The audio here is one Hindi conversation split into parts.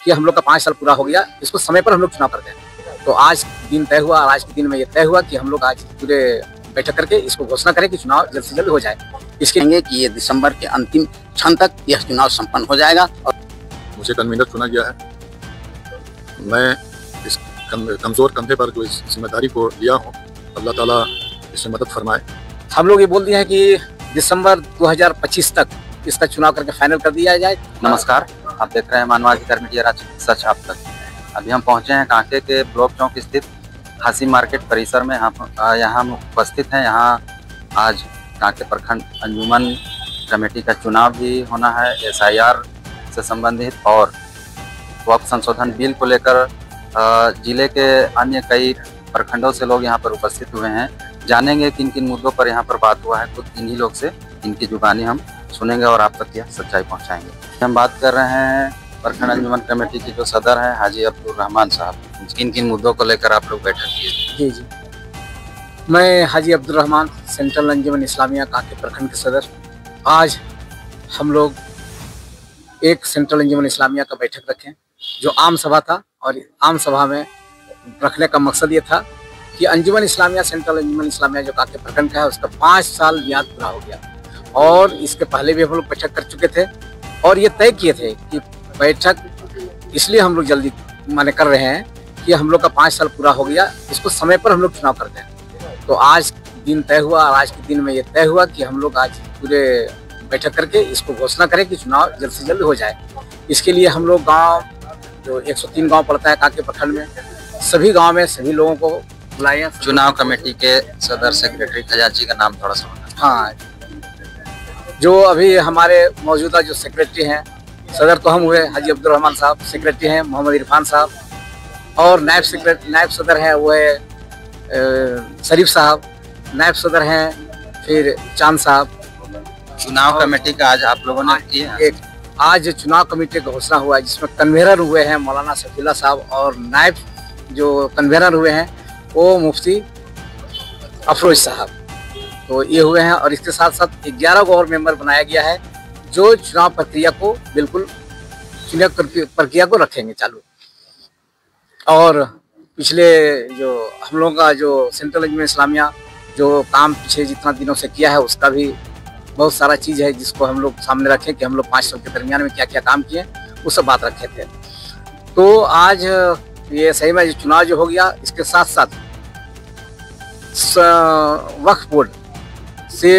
कि हम लोग का 5 साल पूरा हो गया, इसको समय पर हम लोग चुनाव करते हैं। तो आज दिन तय हुआ और आज के दिन में ये तय हुआ कि हम लोग आज पूरे बैठक करके इसको घोषणा करें कि चुनाव जल्द से जल्द हो जाए। इसके लिए कि ये दिसंबर के अंतिम क्षण तक यह चुनाव संपन्न हो जाएगा। और मुझे कन्वीनर चुना गया है। मैं इस कमज़ोर कंधे पर जो इस जिम्मेदारी को लिया हूँ, अल्लाह ताला इसमें मदद फरमाए। हम लोग ये बोल दिए हैं कि दिसंबर 2025 तक इसका चुनाव करके फाइनल कर दिया जाए। नमस्कार, आप देख रहे हैं मानवाधिकार मीडिया सच आप तक। अभी हम पहुंचे हैं कांके के ब्लॉक चौक स्थित हासी मार्केट परिसर में। यहाँ हम उपस्थित हैं। यहाँ आज कांके प्रखंड अंजुमन कमेटी का चुनाव भी होना है, SIR से संबंधित और वक्फ संशोधन बिल को लेकर जिले के अन्य कई प्रखंडों से लोग यहाँ पर उपस्थित हुए हैं। जानेंगे किन किन मुद्दों पर यहाँ पर बात हुआ है, खुद इन्हीं लोग से इनकी जुबानी हम सुनेंगे और आप तक यह सच्चाई पहुँचाएंगे। हम बात कर रहे हैं प्रखंड अंजुमन कमेटी के जो सदर हैं हाजी अब्दुल रहमान साहब। किन किन मुद्दों को लेकर आप लोग बैठक किए? जी, मैं हाजी अब्दुल रहमान, सेंट्रल अंजुमन इस्लामिया कांके प्रखंड के सदर। आज हम लोग एक सेंट्रल अंजुमन इस्लामिया का बैठक रखें जो आम सभा था, और आम सभा में रखने का मकसद ये था कि अंजुमन इस्लामिया, सेंट्रल अंजुमन इस्लामिया जो कांके प्रखंड का है, उसका 5 साल मियाद पूरा हो गया। और इसके पहले भी हम लोग बैठक कर चुके थे और ये तय किए थे कि बैठक इसलिए हम लोग जल्दी माने कर रहे हैं कि हम लोग का 5 साल पूरा हो गया, इसको समय पर हम लोग चुनाव करते हैं। तो आज दिन तय हुआ और आज के दिन में ये तय हुआ कि हम लोग आज पूरे बैठक करके इसको घोषणा करें कि चुनाव जल्द से जल्द हो जाए। इसके लिए हम लोग गाँव जो 103 गाँव पड़ता है कांके प्रखंड में, सभी गाँव में सभी लोगों को बुलाए। चुनाव कमेटी के सदर सेक्रेटरी खजांची का नाम थोड़ा सा बताएं। हाँ, जो अभी हमारे मौजूदा जो सेक्रेटरी हैं, सदर तो हम हुए हाजी अब्दुल रहमान साहब, सेक्रेटरी हैं मोहम्मद इरफान साहब, और नायब सदर हैं वो है शरीफ साहब, नायब सदर हैं फिर चांद साहब। चुनाव कमेटी का आज आप लोगों ने किया? आज चुनाव कमेटी का घोषणा हुआ है जिसमें कन्वेनर हुए हैं मौलाना सफीउल्लाह साहब, और नायब जो कन्वेनर हुए हैं वो मुफ्ती अफरोज साहब। तो ये हुए हैं, और इसके साथ साथ 11 को और मेंबर बनाया गया है जो चुनाव प्रक्रिया को बिल्कुल चुनाव प्रक्रिया को रखेंगे चालू। और पिछले जो हम लोगों का जो सेंट्रल अंजुमन इस्लामिया जो काम पिछले जितना दिनों से किया है, उसका भी बहुत सारा चीज़ है जिसको हम लोग सामने रखें कि हम लोग 5 साल के दरमियान में क्या क्या काम किए, वो सब बात रखे थे। तो आज ये सही में चुनाव जो हो गया, इसके साथ साथ वक्फ बोर्ड से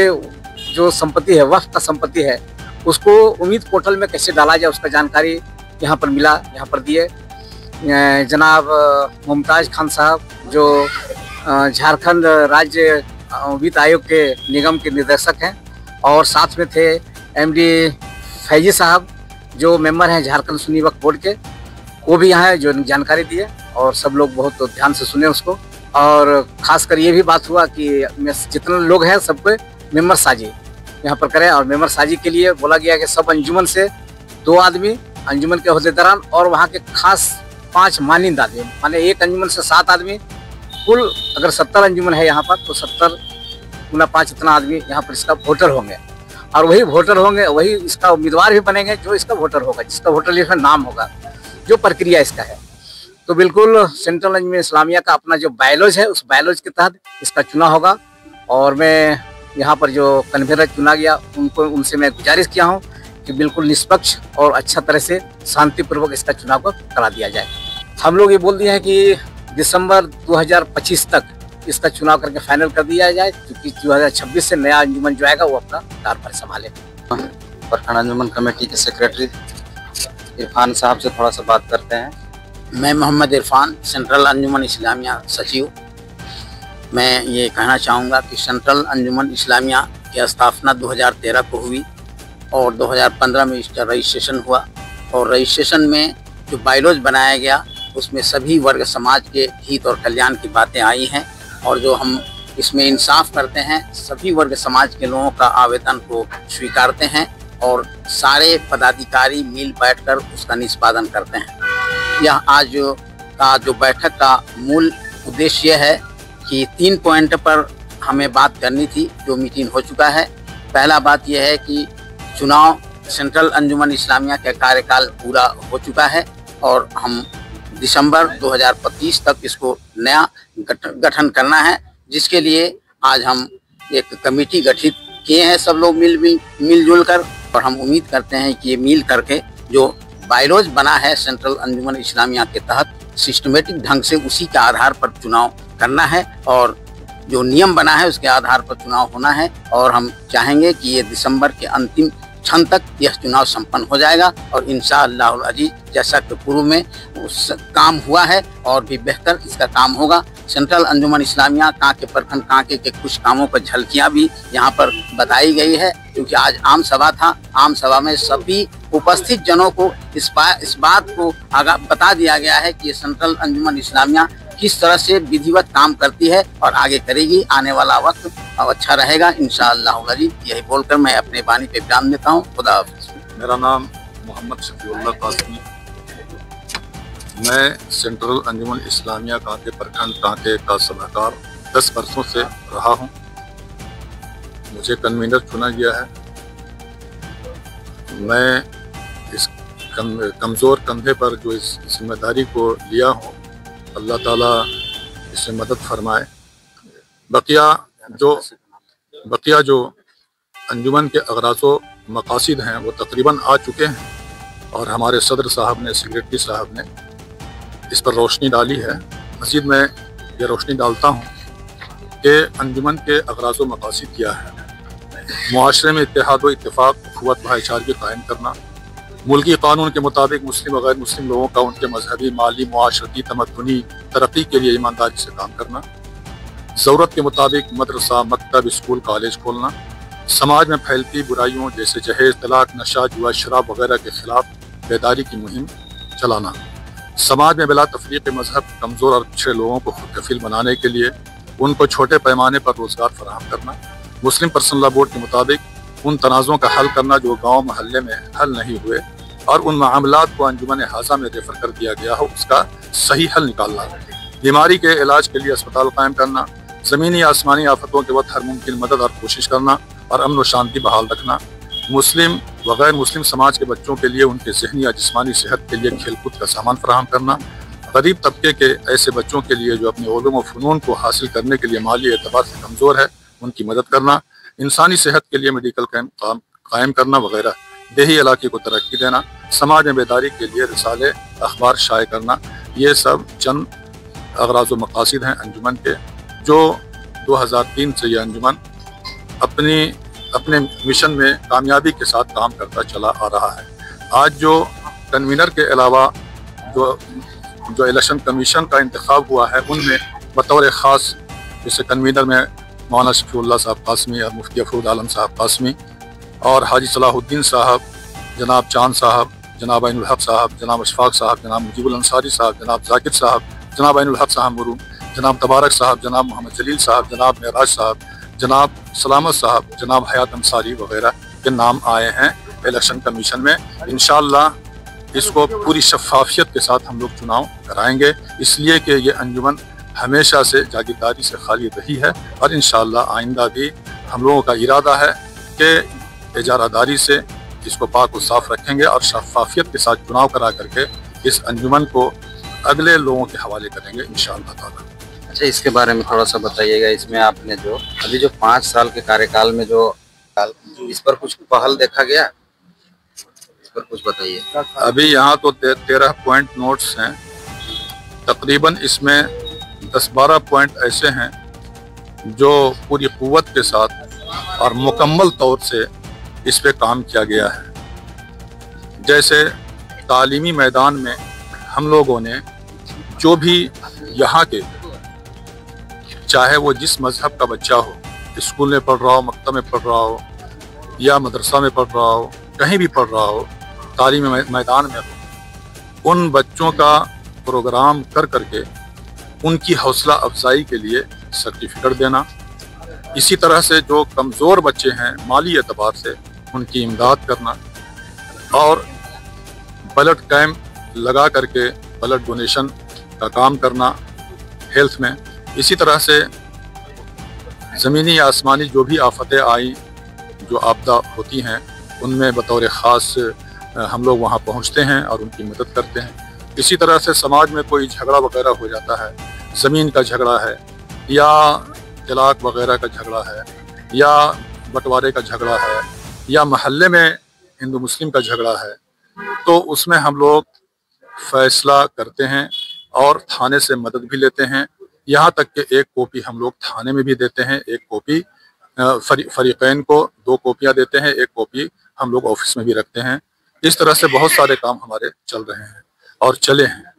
जो संपत्ति है, वक्फ का संपत्ति है, उसको उम्मीद पोर्टल में कैसे डाला जाए उसका जानकारी यहाँ पर मिला। यहाँ पर दिए जनाब मुमताज खान साहब जो झारखंड राज्य वित्त आयोग के निगम के निर्देशक हैं, और साथ में थे MD फैजी साहब जो मेंबर हैं झारखंड सुन्नी वक्फ बोर्ड के, वो भी यहाँ जो जानकारी दिए और सब लोग बहुत ध्यान से सुने उसको। और खासकर ये भी बात हुआ कि जितने लोग हैं सबको मेंबर साजी यहाँ पर करें, और मेंबर साजी के लिए बोला गया कि सब अंजुमन से 2 आदमी, अंजुमन के अहदेदारान और वहाँ के खास 5 मानिंद आदमी, माने एक अंजुमन से 7 आदमी, कुल अगर 70 अंजुमन है यहाँ पर तो 70 गुना 5 इतना आदमी यहाँ पर इसका वोटर होंगे, और वही वोटर होंगे वही इसका उम्मीदवार भी बनेंगे जो इसका वोटर होगा, जिसका वोटर लिस्ट में नाम होगा, जो प्रक्रिया इसका है। तो बिल्कुल सेंट्रल अंजुमन इस्लामिया का अपना जो बायोलॉज है, उस बायोलॉज के तहत इसका चुनाव होगा। और मैं यहाँ पर जो कन्वेनर चुना गया उनसे मैं गुजारिश किया हूँ कि बिल्कुल निष्पक्ष और अच्छा तरह से शांतिपूर्वक इसका चुनाव को करा दिया जाए। हम लोग ये बोल दिए हैं कि दिसंबर 2025 तक इसका चुनाव करके फाइनल कर दिया जाए, क्योंकि 2026 से नया अंजुमन जो आएगा वो अपना कारभार संभाले। प्रखंड अंजुमन कमेटी के सेक्रेटरी इरफान साहब से थोड़ा सा बात करते हैं। मैं मोहम्मद इरफान, सेंट्रल अंजुमन इस्लामिया सचिव। मैं ये कहना चाहूँगा कि सेंट्रल अंजुमन इस्लामिया की स्थापना 2013 को हुई और 2015 में इसका रजिस्ट्रेशन हुआ, और रजिस्ट्रेशन में जो बायलॉज बनाया गया उसमें सभी वर्ग समाज के हित और कल्याण की बातें आई हैं, और जो हम इसमें इंसाफ करते हैं सभी वर्ग समाज के लोगों का आवेदन को स्वीकारते हैं, और सारे पदाधिकारी मिल बैठकर उसका निष्पादन करते हैं। यह आज का जो बैठक का मूल उद्देश्य यह है कि 3 पॉइंट पर हमें बात करनी थी, जो मीटिंग हो चुका है। पहला बात यह है कि चुनाव सेंट्रल अंजुमन इस्लामिया का कार्यकाल पूरा हो चुका है, और हम दिसंबर 2025 तक इसको नया गठन करना है, जिसके लिए आज हम एक कमेटी गठित किए हैं सब लोग मिलजुल कर। और हम उम्मीद करते हैं कि ये मिल करके जो बायलॉज बना है सेंट्रल अंजुमन इस्लामिया के तहत सिस्टमेटिक ढंग से उसी के आधार पर चुनाव करना है और जो नियम बना है उसके आधार पर चुनाव होना है। और हम चाहेंगे कि ये दिसंबर के अंतिम क्षण तक यह चुनाव संपन्न हो जाएगा और इंशाअल्लाह अजीज जैसा कि पूर्व में उस काम हुआ है और भी बेहतर इसका काम होगा। सेंट्रल अंजुमन इस्लामिया कांके प्रखंड कांके के कुछ कामों पर झलकियां भी यहाँ पर बताई गई है, क्योंकि आज आम सभा था। आम सभा में सभी उपस्थित जनों को इस बात को बता दिया गया है कि ये सेंट्रल अंजुमन इस्लामिया किस तरह से विधिवत काम करती है और आगे करेगी। आने वाला वक्त अच्छा रहेगा इंशाअल्लाह अजीज। यही बोलकर मैं अपने वाणी पे विराम देता हूँ। खुदा हाफिज़। मेरा नाम मोहम्मद शफीउल्लाह कासमी। मैं सेंट्रल अंजुमन इस्लामिया कांके प्रखंड कांके का सलाहकार 10 वर्षों से रहा हूँ। मुझे कन्वीनर चुना गया है। मैं इस कमज़ोर कंधे पर जो इस जिम्मेदारी को लिया हूँ, अल्लाह ताला इसमें मदद फरमाए। बकिया जो अंजुमन के अगराज़ो मकासिद हैं वो तकरीबन आ चुके हैं और हमारे सदर साहब ने, सेक्रेटरी साहब ने इस पर रोशनी डाली है। मज़ीद मैं ये रोशनी डालता हूँ कि अंजुमन के अगराज़ो मकासिद क्या है। मुआशरे में इत्तेहाद व इत्तेफाक, अखुवत, भाईचारगी कायम करना, मुल्की कानून के मुताबिक मुस्लिम और गैर मुस्लिम लोगों का उनके मजहबी, माली, मुआशरती, तमद्दुनी तरक्की के लिए ईमानदारी से काम करना, ज़रूरत के मुताबिक मदरसा, मकतब, स्कूल, कॉलेज खोलना, समाज में फैलती बुराइयों जैसे जहेज, तलाक, नशा, जुआ, शराब वगैरह के खिलाफ बेदारी की मुहिम चलाना, समाज में बिला तफरीक़ मजहब कमज़ोर और पिछड़े लोगों को खुद कफील बनाने के लिए उनको छोटे पैमाने पर रोज़गार फराहम करना, मुस्लिम पर्सनल लॉ बोर्ड के मुताबिक उन तनाज़ों का हल करना जो गाँव महल्ले में हल नहीं हुए और उन मामलात को अंजुमन हाजा में रेफर कर दिया गया हो उसका सही हल निकालना, बीमारी के इलाज के लिए अस्पताल कायम करना, ज़मीनी आसमानी आफतों के वक्त हर मुमकिन मदद और कोशिश करना और अमन व शांति बहाल रखना, मुस्लिम व गैर मुस्लिम समाज के बच्चों के लिए उनके ज़हनी या जिस्मानी सेहत के लिए खेलकूद का सामान फराहम करना, गरीब तबके के ऐसे बच्चों के लिए जो अपने उलूम व फ़नून को हासिल करने के लिए माली एतबार से कमज़ोर है उनकी मदद करना, इंसानी सेहत के लिए मेडिकल कैंप कायम करना वगैरह, देही इलाके को तरक्की देना, समाज में बेदारी के लिए रिसाले अखबार शाये करना, ये सब चंद अगराज़ व मकासिद हैं अंजुमन के, जो 2003 से ये अंजुमन अपने मिशन में कामयाबी के साथ काम करता चला आ रहा है। आज जो कन्वीनर के अलावा जो इलेक्शन कमीशन का इंतखाब हुआ है उनमें बतौर ख़ास जैसे कन्वीनर में मौलाना शफीउल्लाह साहब कासमी और मुफ्ती अफरूद आलम साहब कासमी और हाजी सलाहुद्दीन साहब, जनाब चांद साहब, जनाब ऐनुल हक साहब, जनाब अशफाक साहब, जनाब मुजीबुल अंसारी साहब, जनाब जाकिर साहब, जनाब ऐनुल हक साहब मुरूम, जनाब तबारक साहब, जनाब मोहम्मद जलील साहब, जनाब मेराज साहब, जनाब सलामत साहब, जनाब हयात अंसारी वगैरह के नाम आए हैं इलेक्शन कमीशन में। इंशाअल्लाह इसको पूरी शफाफियत के साथ हम लोग चुनाव कराएंगे, इसलिए कि ये अंजुमन हमेशा से जागीरदारी से खाली रही है और इंशाअल्लाह आइंदा भी हम लोगों का इरादा है कि इजारादारी से इसको पाक व साफ रखेंगे और शफाफियत के साथ चुनाव करा करके इस अंजुमन को अगले लोगों के हवाले करेंगे इंशाअल्लाह ताला। अच्छा, इसके बारे में थोड़ा सा बताइएगा। इसमें आपने जो अभी जो 5 साल के कार्यकाल में जो इस पर कुछ पहल देखा गया, इस पर कुछ बताइए। अभी यहाँ तो 13 पॉइंट नोट्स हैं, तकरीबन इसमें 10-12 पॉइंट ऐसे हैं जो पूरी कुव्वत के साथ और मुकम्मल तौर से इस पे काम किया गया है। जैसे तालीमी मैदान में हम लोगों ने जो भी यहाँ के, चाहे वो जिस मज़हब का बच्चा हो, स्कूल में पढ़ रहा हो, मकतब में पढ़ रहा हो या मदरसा में पढ़ रहा हो, कहीं भी पढ़ रहा हो, तालीमी मैदान में हो, उन बच्चों का प्रोग्राम कर करके उनकी हौसला अफजाई के लिए सर्टिफिकेट देना। इसी तरह से जो कमज़ोर बच्चे हैं माली एतबार से उनकी इमदाद करना और ब्लड कैंप लगा करके ब्लड डोनेशन का काम करना हेल्थ में। इसी तरह से ज़मीनी या आसमानी जो भी आफतें आई, जो आपदा होती हैं, उनमें बतौर ख़ास हम लोग वहाँ पहुँचते हैं और उनकी मदद करते हैं। किसी तरह से समाज में कोई झगड़ा वगैरह हो जाता है, ज़मीन का झगड़ा है या तलाक वगैरह का झगड़ा है या बंटवारे का झगड़ा है या मोहल्ले में हिंदू मुस्लिम का झगड़ा है, तो उसमें हम लोग फैसला करते हैं और थाने से मदद भी लेते हैं। यहाँ तक कि एक कॉपी हम लोग थाने में भी देते हैं, एक कॉपी फरीकैन को 2 कॉपियाँ देते हैं, एक कॉपी हम लोग ऑफिस में भी रखते हैं। इस तरह से बहुत सारे काम हमारे चल रहे हैं और चले हैं।